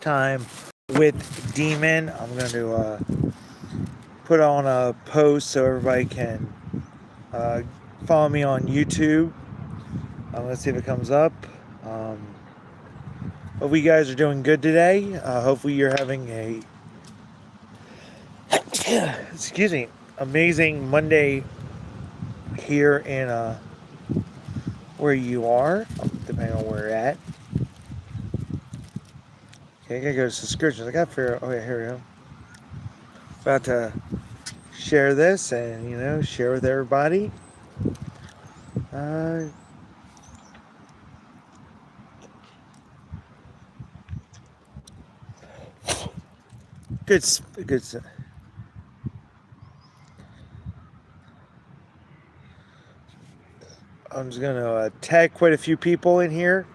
Lunchtime with Demon. I'm going to put on a post so everybody can follow me on YouTube. Let's see if it comes up. Hope you guys are doing good today. Hopefully you're having a amazing Monday here in where you are, depending on where you're at. Okay, I gotta go to subscriptions. I gotta figure out. Oh yeah, here we go. About to share this and share with everybody. Good. I'm just gonna tag quite a few people in here,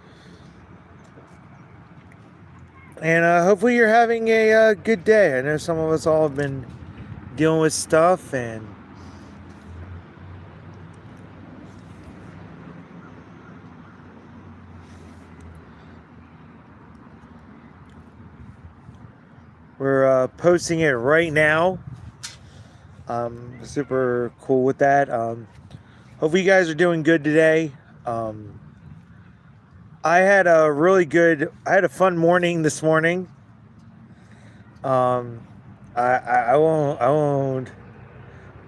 and hopefully you're having a good day. I know some of us all have been dealing with stuff, and we're posting it right now. I'm super cool with that. Hopefully you guys are doing good today. I had a fun morning this morning. I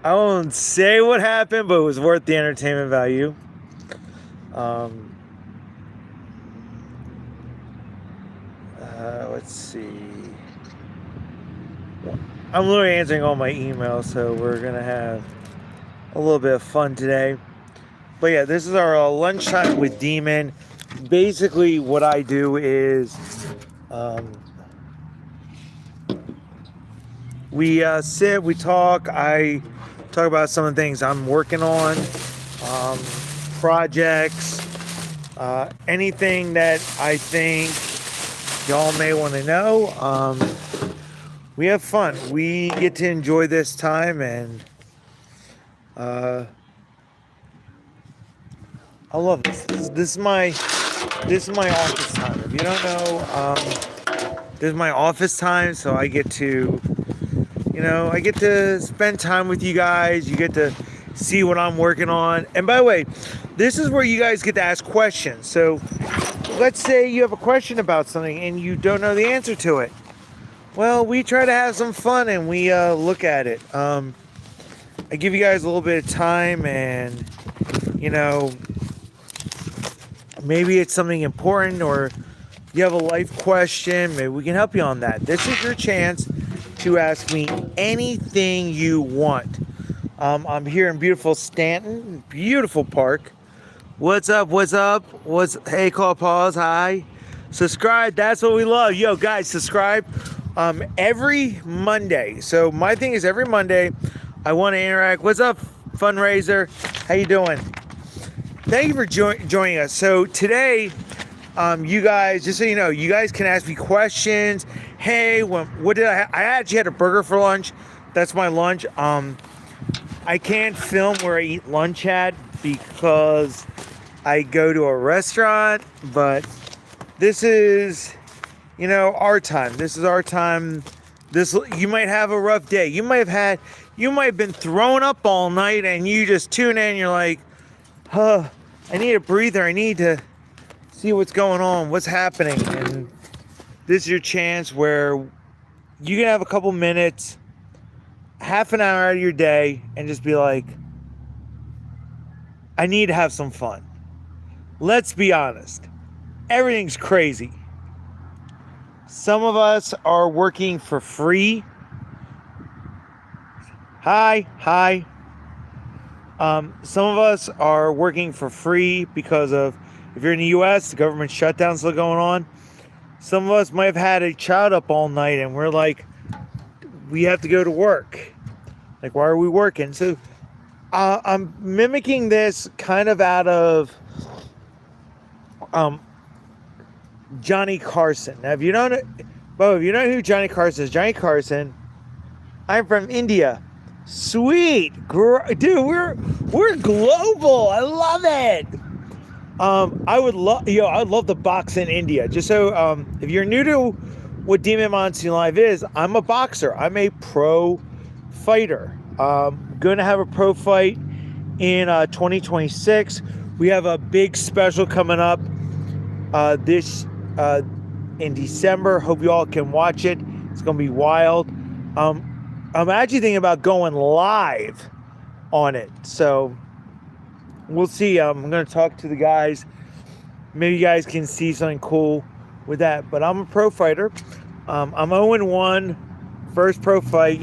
won't say what happened, but it was worth the entertainment value. Let's see. I'm literally answering all my emails, so we're gonna have a little bit of fun today. But yeah, this is our lunchtime with Demon. Basically, what I do is we sit, we talk. I talk about some of the things I'm working on, projects, anything that I think y'all may want to know. We have fun. We get to enjoy this time, and I love this. This is my office time. If you don't know, this is my office time, so I get to spend time with you guys. You get to see what I'm working on. And by the way, this is where you guys get to ask questions. So let's say you have a question about something and you don't know the answer to it. Well, we try to have some fun and we look at it. I give you guys a little bit of time, and maybe it's something important, or you have a life question. Maybe we can help you on that. This is your chance to ask me anything you want. I'm here in beautiful Stanton, beautiful park. What's up? Hey, call, pause, hi. Subscribe, that's what we love. Yo, guys, subscribe. Every Monday. So my thing is every Monday, I want to interact. What's up, fundraiser? How you doing? Thank you for joining us. So today, you guys, just so you know, you guys can ask me questions. Hey, what did I actually had a burger for lunch. That's my lunch. I can't film where I eat lunch at because I go to a restaurant, but this is our time. This is our time. You might have a rough day. You might have been thrown up all night, and you just tune in and you're like, I need a breather. I need to see what's going on, what's happening. And this is your chance where you can have a couple minutes, half an hour out of your day, and just be like, I need to have some fun. Let's be honest. Everything's crazy. Some of us are working for free. Hi. Some of us are working for free because of, if you're in the U.S., the government shutdown's still going on. Some of us might have had a child up all night, and we're like, we have to go to work. Like, why are we working? So I'm mimicking this kind of out of Johnny Carson. Now, if you don't know who Johnny Carson is, Johnny Carson, I'm from India. Sweet, dude, we're global. I love it. I would love the box in India. Just so if you're new to what Demon Monsoon Live is, I'm a boxer. I'm a pro fighter. Going to have a pro fight in 2026. We have a big special coming up this in December. Hope you all can watch it. It's going to be wild. I'm actually thinking about going live on it. So we'll see. I'm going to talk to the guys. Maybe you guys can see something cool with that. But I'm a pro fighter. I'm 0-1, first pro fight,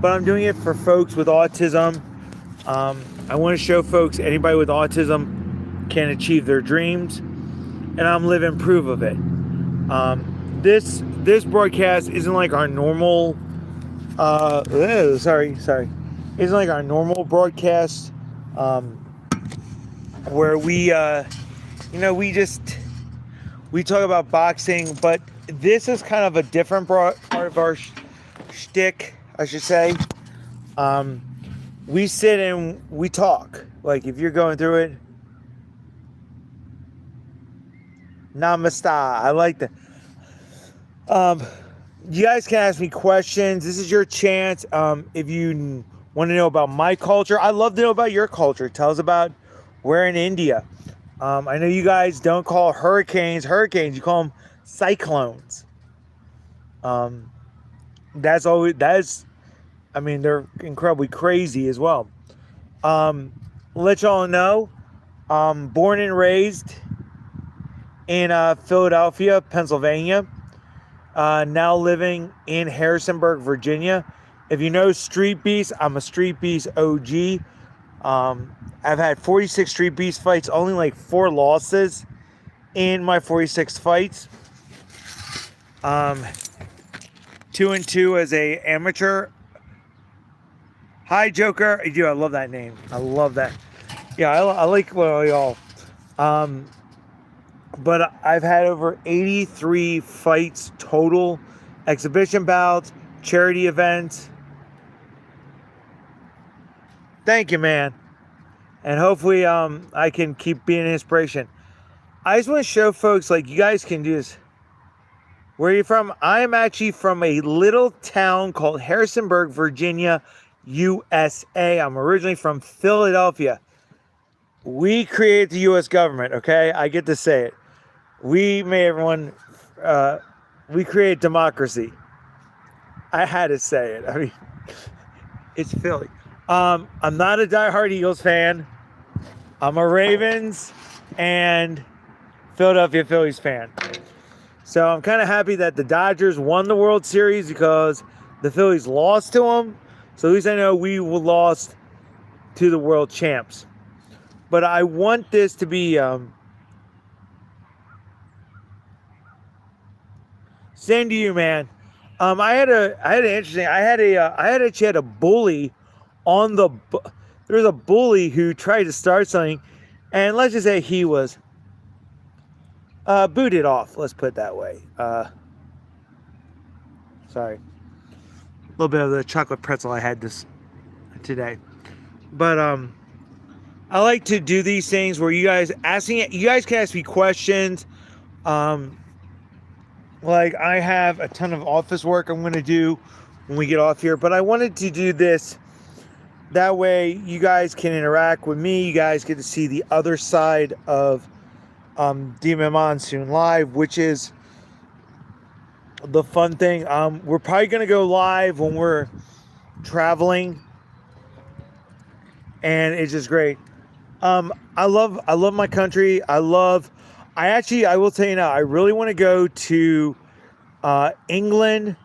but I'm doing it for folks with autism. I want to show folks anybody with autism can achieve their dreams, and I'm living proof of it. This broadcast isn't like our normal. Isn't like our normal broadcast, where we we talk about boxing, but this is kind of a different part of our shtick, I should say. We sit and we talk. Like, if you're going through it, namaste. I like that. You guys can ask me questions. This is your chance. If you want to know about my culture, I'd love to know about your culture. Tell us about where in India. I know you guys don't call hurricanes, you call them cyclones. They're incredibly crazy as well. Let y'all know, born and raised in Philadelphia, Pennsylvania. Now living in Harrisonburg, Virginia. If you know Street Beast, I'm a Street Beast OG. I've had 46 Street Beast fights, only like 4 losses in my 46 fights. 2-2 as a amateur. Hi, Joker. Dude, I love that name. I love that. Yeah, I like y'all. But I've had over 83 fights total, exhibition bouts, charity events. Thank you, man. And hopefully I can keep being an inspiration. I just want to show folks, like, you guys can do this. Where are you from? I am actually from a little town called Harrisonburg, Virginia, USA. I'm originally from Philadelphia. We created the U.S. government, okay? I get to say it. We create democracy. I had to say it. I mean, it's Philly. I'm not a diehard Eagles fan. I'm a Ravens and Philadelphia Phillies fan. So I'm kind of happy that the Dodgers won the World Series because the Phillies lost to them. So at least I know we lost to the world champs. But I want this to be same to you, man. I had a bully on the. There was a bully who tried to start something, and let's just say he was booted off. Let's put it that way. Sorry, a little bit of the chocolate pretzel I had today, but I like to do these things where you guys can ask me questions. Like, I have a ton of office work I'm going to do when we get off here, but I wanted to do this. That way you guys can interact with me. You guys get to see the other side of Demon Monsoon Live, which is the fun thing. We're probably going to go live when we're traveling, and it's just great. I love my country. I will tell you now, I really want to go to England,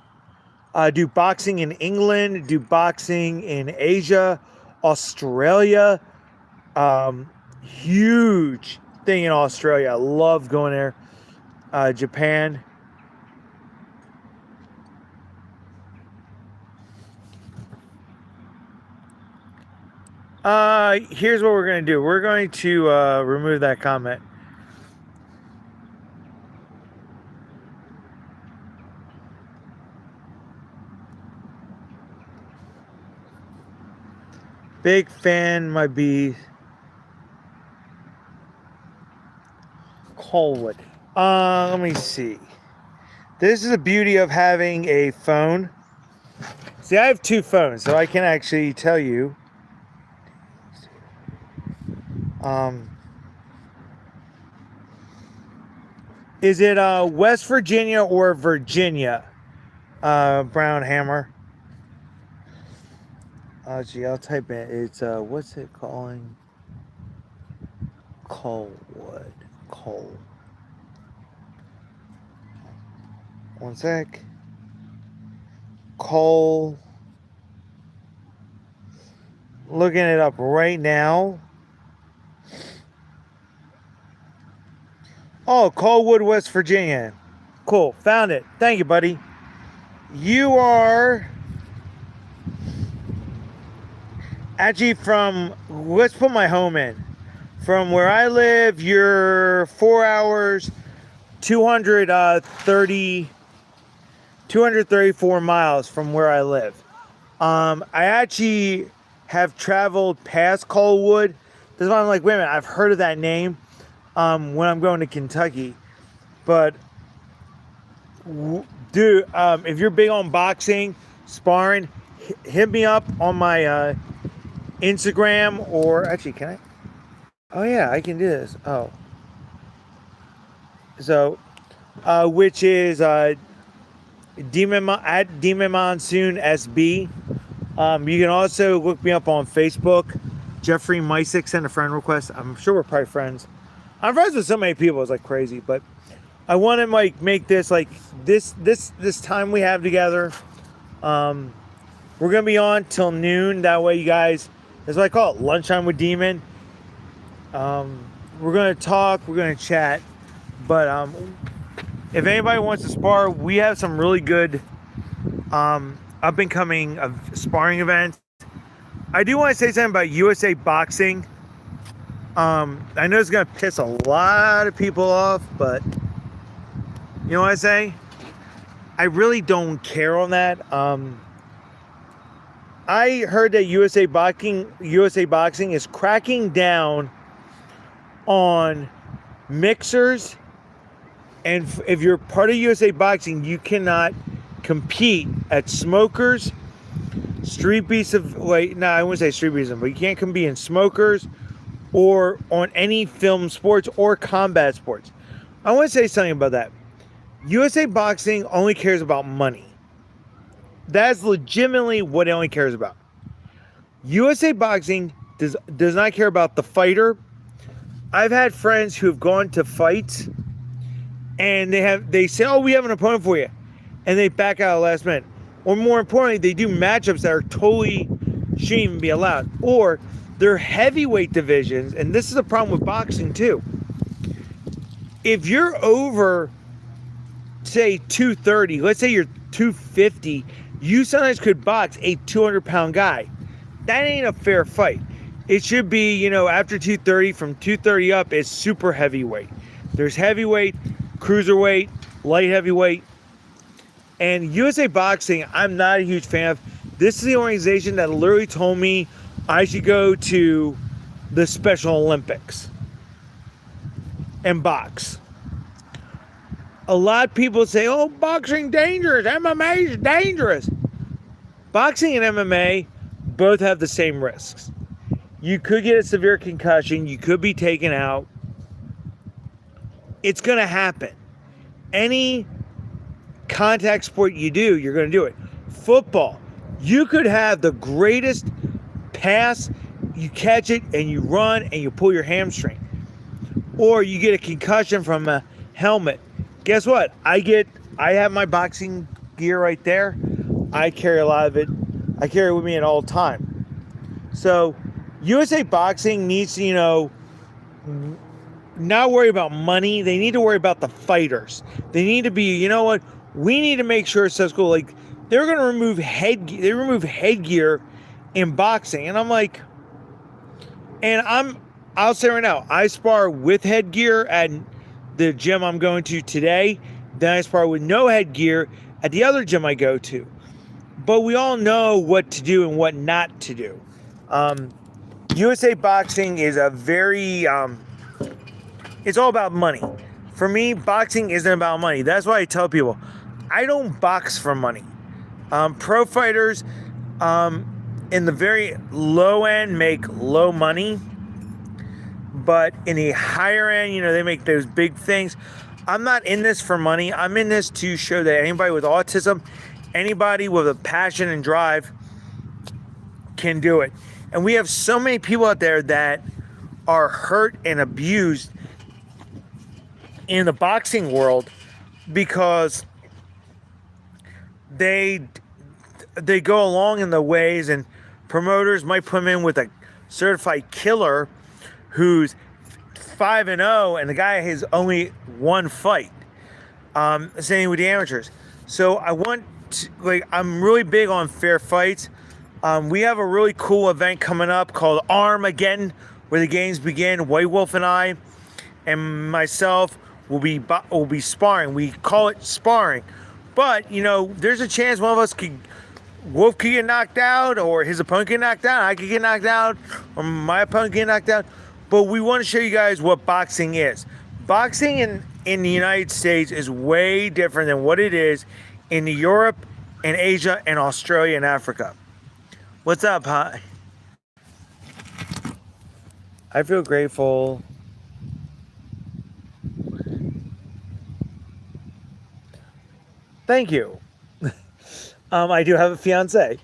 do boxing in England, do boxing in Asia, Australia. Huge thing in Australia. I love going there. Japan. Here's what we're going to do. We're going to remove that comment. Big fan might be Colwood. Let me see. This is the beauty of having a phone. See, I have two phones, so I can actually tell you. Um, is it West Virginia or Virginia? Brown Hammer. Gee, I'll type in. It's what's it calling? Coalwood. Coal. One sec. Coal. Looking it up right now. Oh, Coalwood, West Virginia. Cool. Found it. Thank you, buddy. You are actually from, let's put my home in. From where I live, you're 4 hours, 234 miles from where I live. I actually have traveled past Coalwood. That's why I'm like, wait a minute, I've heard of that name when I'm going to Kentucky. But, dude, if you're big on boxing, sparring, hit me up on my Instagram, or actually, can I? Oh, yeah, I can do this. Oh. So, which is at Demon Monsoon SB. You can also look me up on Facebook. Jeffrey Mysick sent a friend request. I'm sure we're probably friends. I'm friends with so many people. It's like crazy, but I want to like make this like this time we have together. We're gonna be on till noon. That way, you guys. That's what I call it, lunchtime with Demon. We're gonna talk. We're gonna chat. But if anybody wants to spar, we have some really good up and coming sparring events. I do want to say something about USA Boxing. I know it's gonna piss a lot of people off, but you know what I say? I really don't care on that. I heard that USA Boxing is cracking down on mixers, and if you're part of USA Boxing, you cannot compete at smokers, street beats of I wouldn't say street beats, but you can't compete in smokers or on any film sports or combat sports. I want to say something about that. USA Boxing only cares about money. That's legitimately what it only cares about. USA Boxing does not care about the fighter. I've had friends who have gone to fights and they say, oh, we have an opponent for you, and they back out at the last minute. Or more importantly, they do matchups that are totally shouldn't even be allowed. Or they're heavyweight divisions, and this is a problem with boxing too. If you're over, say, 230, let's say you're 250, you sometimes could box a 200-pound guy. That ain't a fair fight. It should be, after 230, from 230 up, it's super heavyweight. There's heavyweight, cruiserweight, light heavyweight. And USA Boxing, I'm not a huge fan of. This is the organization that literally told me I should go to the Special Olympics and box. A lot of people say, oh, boxing dangerous, MMA is dangerous. Boxing and MMA both have the same risks. You could get a severe concussion. You could be taken out. It's going to happen. Any contact sport you do, you're going to do it. Football, you could have the greatest pass, you catch it, and you run, and you pull your hamstring. Or you get a concussion from a helmet. Guess what? I have my boxing gear right there. I carry a lot of it. I carry it with me at all time. So USA Boxing needs to, not worry about money. They need to worry about the fighters. They need to be, you know what? We need to make sure it's so cool. Like, they're going to remove headgear. They remove headgear in boxing. And I'm like, I'll say right now, I spar with headgear at the gym I'm going to today. Then I spar with no headgear at the other gym I go to. But we all know what to do and what not to do. USA Boxing is a very, it's all about money. For me, boxing isn't about money. That's why I tell people, I don't box for money. Pro fighters in the very low end make low money, but in the higher end, they make those big things. I'm not in this for money. I'm in this to show that anybody with autism, anybody with a passion and drive can do it. And we have so many people out there that are hurt and abused in the boxing world because they go along in the ways, and promoters might put them in with a certified killer who's 5-0 and the guy has only one fight. Same with the amateurs. So I'm really big on fair fights. We have a really cool event coming up called Armageddon, where the games begin. White Wolf and I and myself will be sparring. We call it sparring, but there's a chance one of us Wolf could get knocked out, or his opponent get knocked out. I could get knocked out, or my opponent get knocked out. But we want to show you guys what boxing is. Boxing in the United States is way different than what it is in Europe and Asia and Australia and Africa. What's up, hi? I feel grateful. Thank you. I do have a fiance.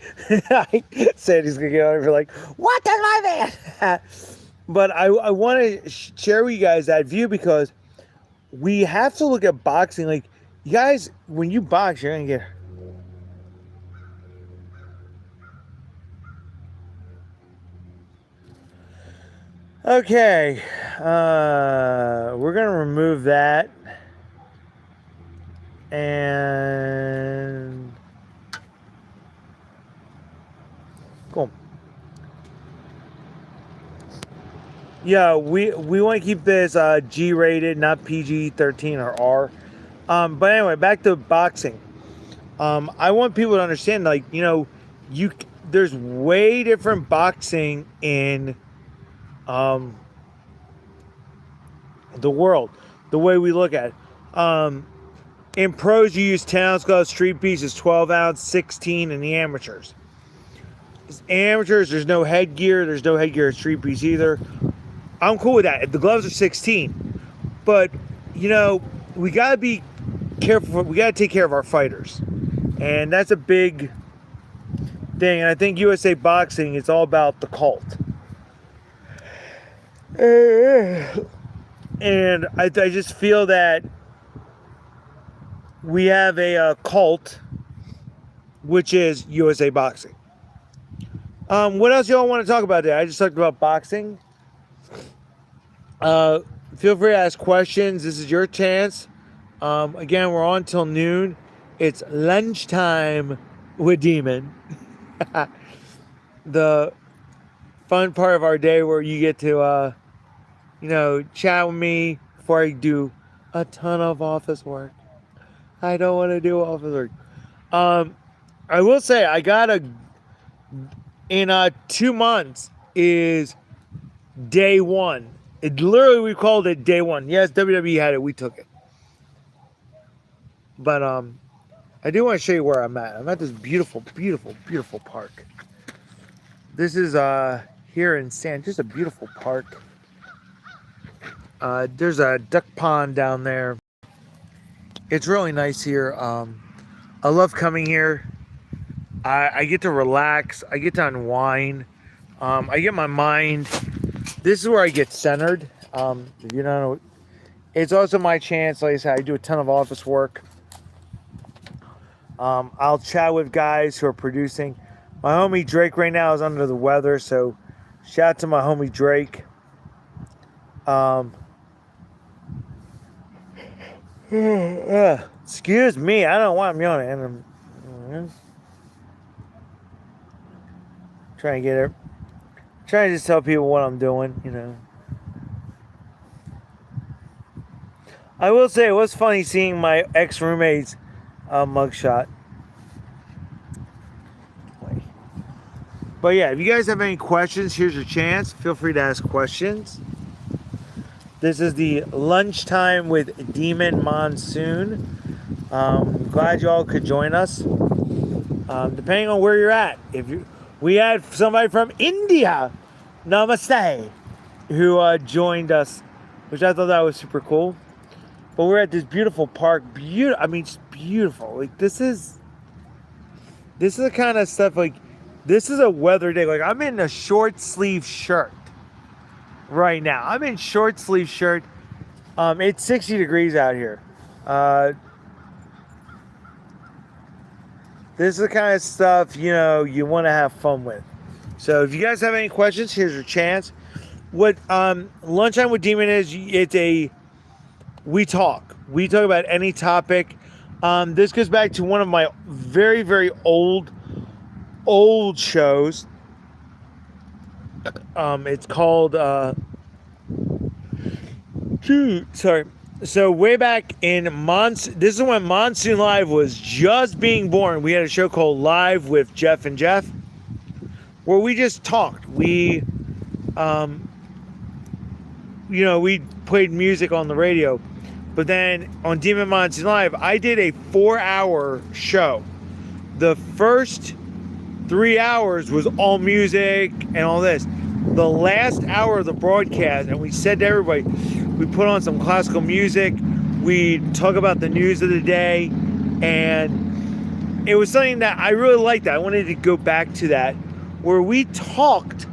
I said he's gonna get on here like, what does my man? But I want to share with you guys that view, because we have to look at boxing. Like, you guys, when you box, you're gonna get. Okay, we're gonna remove that, and cool. Yeah, we want to keep this G-rated, not PG-13 or R. But anyway, back to boxing. I want people to understand, like, there's way different boxing in the world, the way we look at it. In pros, you use 10-ounce gloves. Street beefs is 12-ounce, 16 in the amateurs. Amateurs, there's no headgear. There's no headgear at street beefs either. I'm cool with that. The gloves are 16. But, we got to be careful. We got to take care of our fighters. And that's a big thing. And I think USA Boxing, it's all about the cult. And I just feel that we have a cult, which is USA Boxing. What else y'all want to talk about there? I just talked about boxing. Feel free to ask questions. This is your chance. Again, we're on till noon. It's lunchtime with Demon. The fun part of our day where you get to, chat with me before I do a ton of office work. I don't want to do office work. I will say I got in 2 months is day one. It literally, we called it day one. Yes, WWE had it. We took it. But I do want to show you where I'm at. I'm at this beautiful, beautiful, beautiful park. This is here in just a beautiful park. There's a duck pond down there. It's really nice here. I love coming here. I get to relax. I get to unwind. I get my mind. This is where I get centered. If you don't know, it's also my chance. Like I said, I do a ton of office work. I'll chat with guys who are producing. My homie Drake right now is under the weather, so shout out to my homie Drake. Excuse me, I don't know why I'm yawning. Trying to get it. Trying to just tell people what I'm doing, I will say it was funny seeing my ex-roommate's mugshot. But yeah, if you guys have any questions, here's your chance. Feel free to ask questions. This is the lunchtime with Demon Monsoon. Glad y'all could join us. Depending on where you're at, we had somebody from India, namaste, who joined us, which I thought that was super cool. But we're at this beautiful park. I mean, it's beautiful. Like this is the kind of stuff. Like this is a weather day. Like I'm in a short sleeve shirt right now. I'm in short sleeve shirt. It's 60 degrees out here. This is the kind of stuff, you want to have fun with. So if you guys have any questions, here's your chance. What Lunchtime with Demon is, we talk about any topic. This goes back to one of my very, very old shows. It's called sorry. So way back in this is when Monsoon Live was just being born. We had a show called Live with Jeff and Jeff, where we just talked. We we played music on the radio. But then on Demon Monsoon Live, I did a 4-hour show. The first 3 hours was all music and all this. The last hour of the broadcast, and we said to everybody, we put on some classical music, we talk about the news of the day, and it was something that I really liked. I wanted to go back to that, where we talked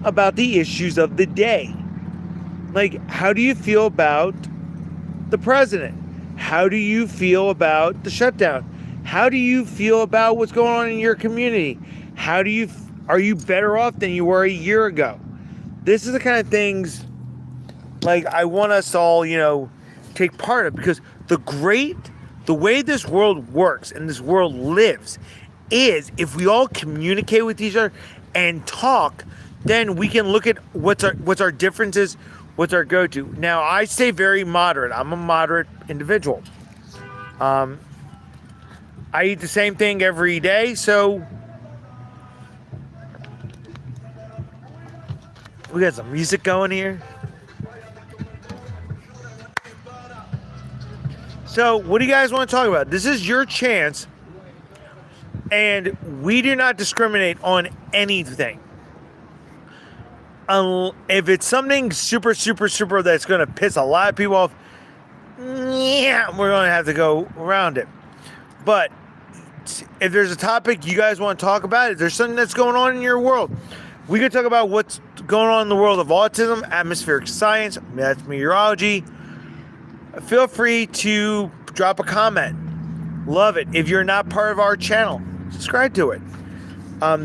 about the issues of the day. Like, how do you feel about the president? How do you feel about the shutdown? How do you feel about what's going on in your community? Are you better off than you were a year ago? This is the kind of things like I want us all, take part of, because the way this world works and this world lives is if we all communicate with each other and talk, then we can look at what's our differences, what's our go-to. Now, I stay very moderate. I'm a moderate individual. I eat the same thing every day, so we got some music going here. So, what do you guys want to talk about? This is your chance, and we do not discriminate on anything. If it's something super, super, super that's going to piss a lot of people off, yeah, we're going to have to go around it. But if there's a topic you guys want to talk about, if there's something that's going on in your world, we could talk about what's going on in the world of autism, atmospheric science, that's meteorology. Feel free to drop a comment. Love it. If you're not part of our channel, subscribe to it.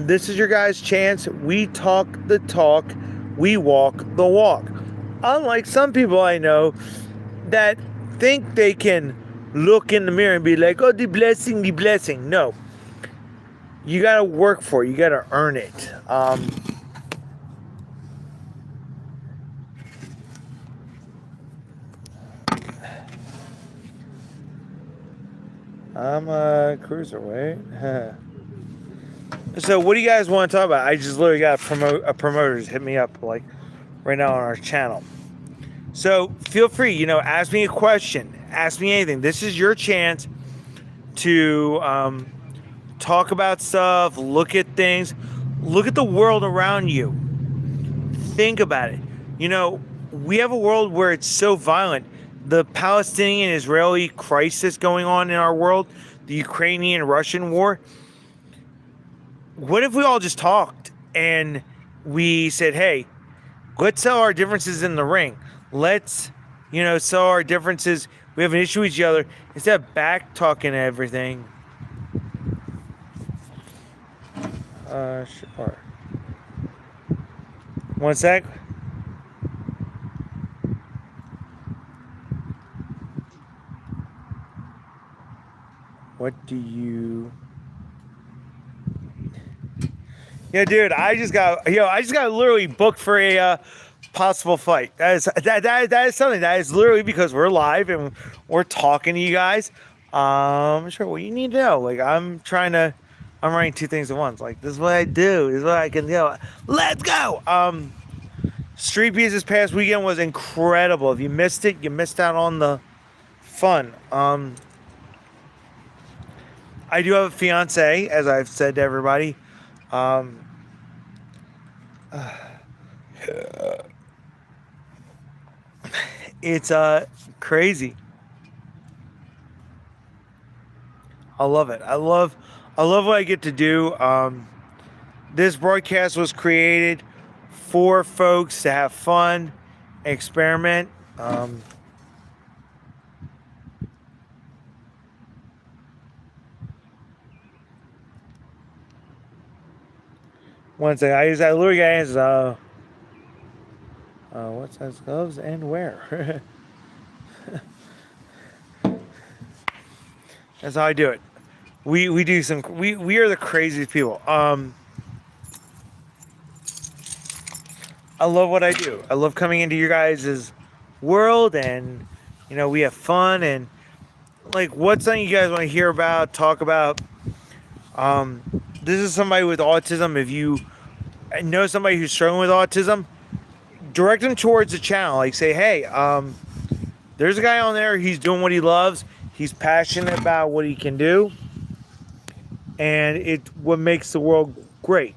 This is your guys' chance. We talk the talk. We walk the walk. Unlike some people I know that think they can look in the mirror and be like, oh, the blessing, the blessing. No. You got to work for it. You got to earn it. I'm a cruiserweight. So what do you guys want to talk about? I just literally got a promoters hit me up like right now on our channel. So feel free, ask me a question, ask me anything. This is your chance to talk about stuff, look at things, look at the world around you. Think about it. We have a world where it's so violent. The Palestinian-Israeli crisis going on in our world, the Ukrainian-Russian war. What if we all just talked and we said, hey, let's sell our differences in the ring. Let's, sell our differences. We have an issue with each other. Instead of back talking everything. Sure. One sec. What do you... Yeah, dude, I just got literally booked for a possible fight. That is something. That is literally because we're live and we're talking to you guys. Sure, what you need to know. Like, I'm writing two things at once. Like, this is what I do. This is what I can do. Let's go. Street Beats this past weekend was incredible. If you missed it, you missed out on the fun. I do have a fiance, as I've said to everybody. Um, it's crazy. I love it. I love what I get to do. This broadcast was created for folks to have fun, experiment. One second, I literally got answers. What size gloves and where? That's how I do it. We do some. We are the craziest people. I love what I do. I love coming into your guys' world, and we have fun. And like, what's something you guys want to hear about, talk about? Um, this is somebody with autism. If you know somebody who's struggling with autism, direct them towards the channel. Like, say, hey, there's a guy on there. He's doing what he loves. He's passionate about what he can do, and it what makes the world great.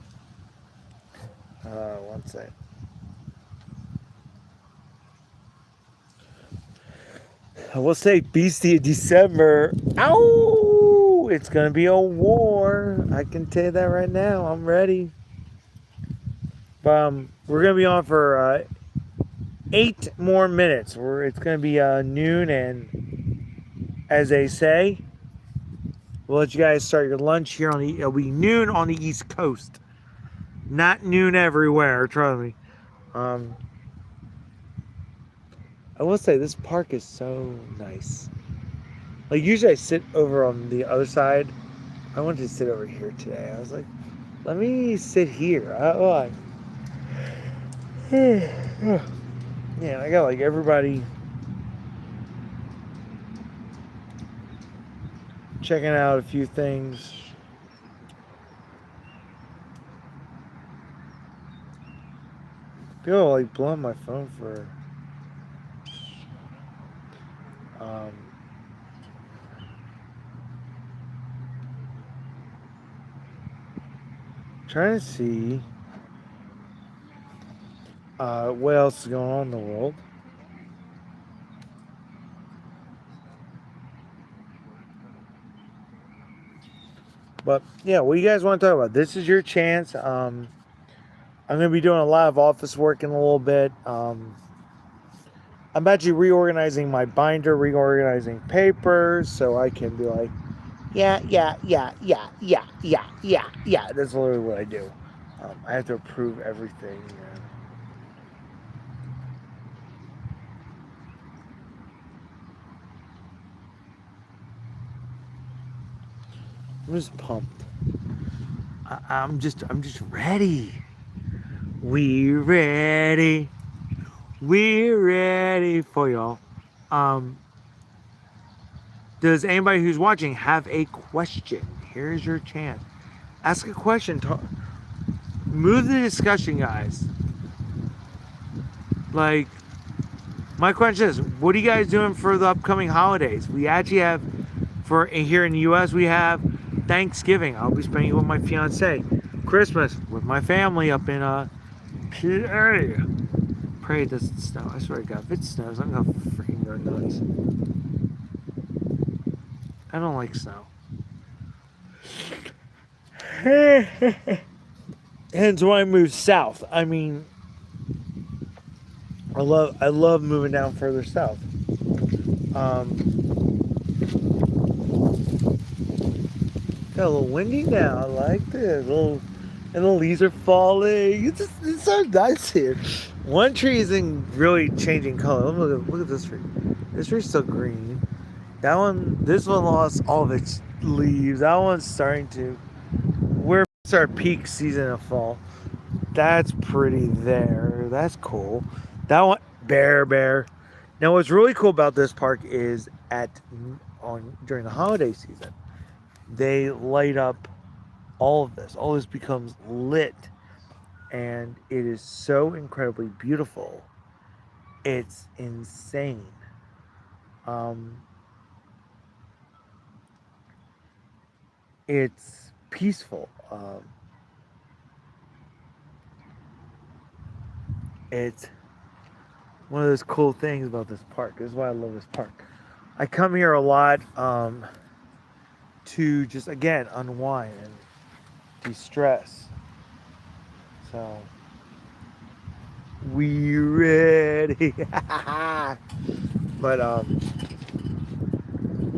One second. I will say Beastie of December. Ow! It's gonna be a war. I can tell you that right now. I'm ready. We're gonna be on for 8 more minutes. It's gonna be noon, and as they say, we'll let you guys start your lunch here it'll be noon on the East Coast, not noon everywhere. Trust me. Um, I will say this park is so nice. Like usually I sit over on the other side. I wanted to sit over here today. I was like, let me sit here. Yeah, I got like everybody checking out a few things. People are like blowing my phone for um trying to see what else is going on in the world. But yeah, what do you guys want to talk about? This is your chance. I'm gonna be doing a lot of office work in a little bit. I'm actually reorganizing my binder, reorganizing papers, so I can be like, yeah, yeah, yeah, yeah, yeah, yeah, yeah, yeah. That's literally what I do. I have to approve everything. I'm just pumped. I'm just ready. We ready. We're ready for y'all. Um, does anybody who's watching have a question? Here's your chance. Ask a question. Move the discussion, guys. Like, my question is, what are you guys doing for the upcoming holidays? We actually have, for here in the U.S., we have Thanksgiving. I'll be spending it with my fiance. Christmas with my family up in PA. Pray it doesn't snow. I swear to God, if it snows, I'm gonna freaking go nuts. I don't like snow. Hence why I moved south. I mean, I love moving down further south. Got a little windy now. I like this. And the leaves are falling. It's so nice here. One tree isn't really changing color. Look at this tree. This tree's still green. This one lost all of its leaves. That one's starting to. It's our peak season of fall. That's pretty there. That's cool. That one, bear. Now, what's really cool about this park is during the holiday season, they light up all of this. All this becomes lit, and it is so incredibly beautiful. It's insane. Um, It's peaceful. It's one of those cool things about this park. This is why I love this park. I come here a lot to just, again, unwind and de-stress. So, we ready. But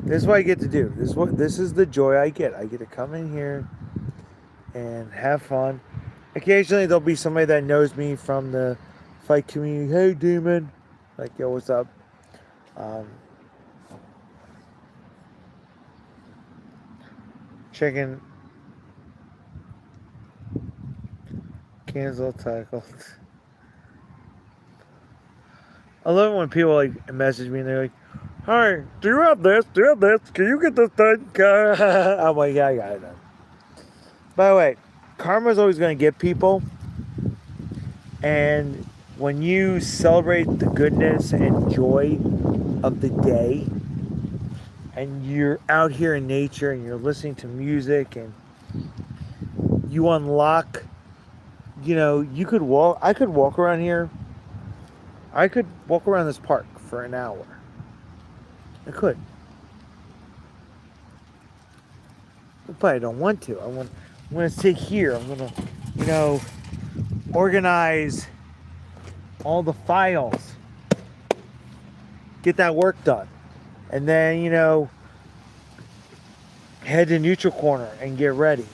this is what I get to do. This is the joy I get. I get to come in here and have fun. Occasionally there'll be somebody that knows me from the fight community. Hey, Demon. Like, yo, what's up? Checking cancel tackle. I love it when people like message me and they're like, "Hi, do you have this? Do you have this? Can you get this done?" I'm like, "Yeah, I got it done." By the way, karma's always going to get people, and when you celebrate the goodness and joy of the day, and you're out here in nature and you're listening to music and you unlock, you could walk. I could walk around here. I could walk around this park for an hour. I could. But I don't want to. I'm going to sit here. I'm going to, organize all the files. Get that work done. And then, head to neutral corner and get ready.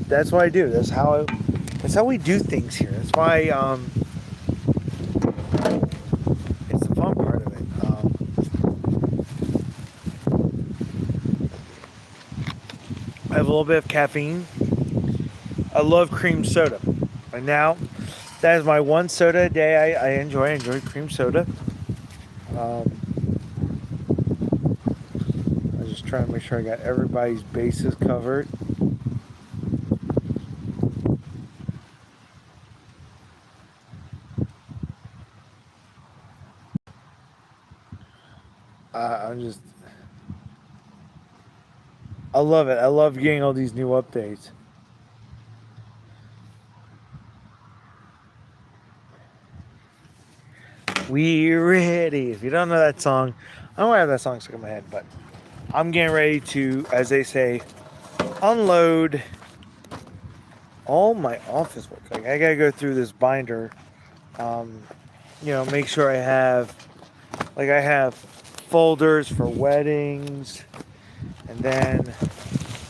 That's what I do. That's how we do things here. That's why it's the fun part of it. I have a little bit of caffeine. I love cream soda. Right now, that is my one soda a day I enjoy. I enjoy cream soda. I'm just trying to make sure I got everybody's bases covered. I love it. I love getting all these new updates. We ready. If you don't know that song, I don't have that song stuck in my head, but I'm getting ready to, as they say, unload all my office work. Like, I gotta go through this binder, make sure I have folders for weddings, and then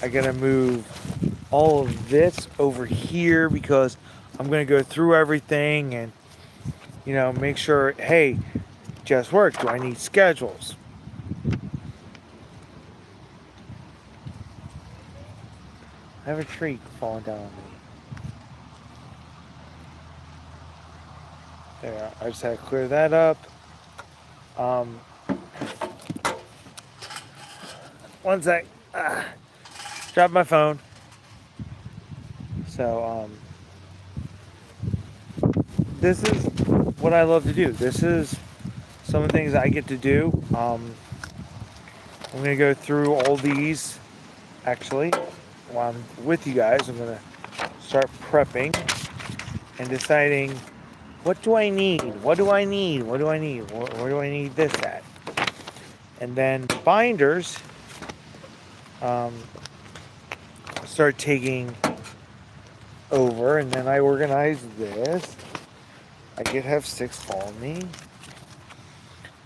I gotta move all of this over here because I'm gonna go through everything and make sure, hey, just work. Do I need schedules? I have a tree falling down on me. There, I just had to clear that up. One sec. Dropped my phone. So, this is what I love to do. This is some of the things I get to do. I'm going to go through all these, actually, while I'm with you guys. I'm going to start prepping and deciding, what do I need? What do I need? What do I need? Where do I need this at? And then binders, start taking over, and then I organize this. I get to have 6 follow me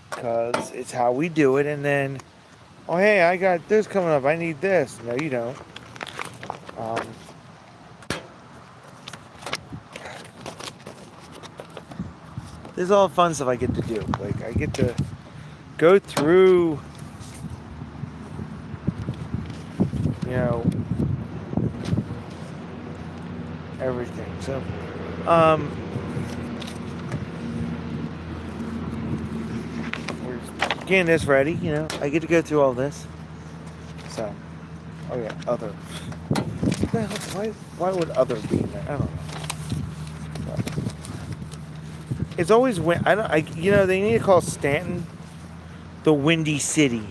because it's how we do it. And then, oh hey, I got this coming up. I need this. No, you don't. This is all fun stuff I get to do. Like, I get to go through, everything. So, we're getting this ready. I get to go through all this. So, oh yeah, other. Why would other be in there? I don't know. It's always they need to call Stanton the Windy City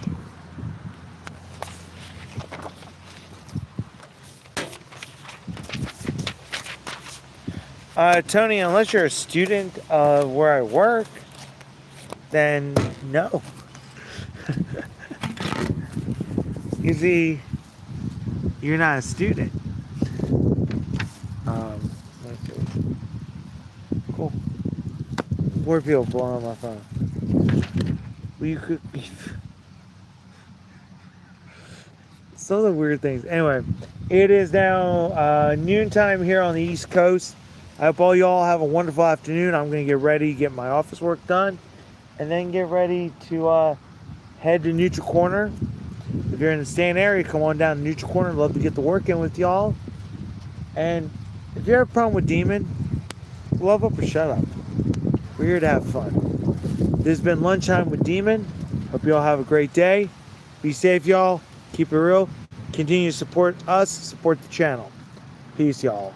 Tony, unless you're a student of where I work, then no. You see, you're not a student. Let's see. Cool. More people blowing on my phone. Well, you could. Some of the weird things. Anyway, it is now noontime here on the East Coast. I hope all y'all have a wonderful afternoon. I'm going to get ready, get my office work done, and then get ready to head to Neutral Corner. If you're in the Stan area, come on down to Neutral Corner. I'd love to get the work in with y'all. And if you have a problem with Demon, love up or shut up. We're here to have fun. This has been Lunchtime with Demon. Hope y'all have a great day. Be safe, y'all. Keep it real. Continue to support us, support the channel. Peace, y'all.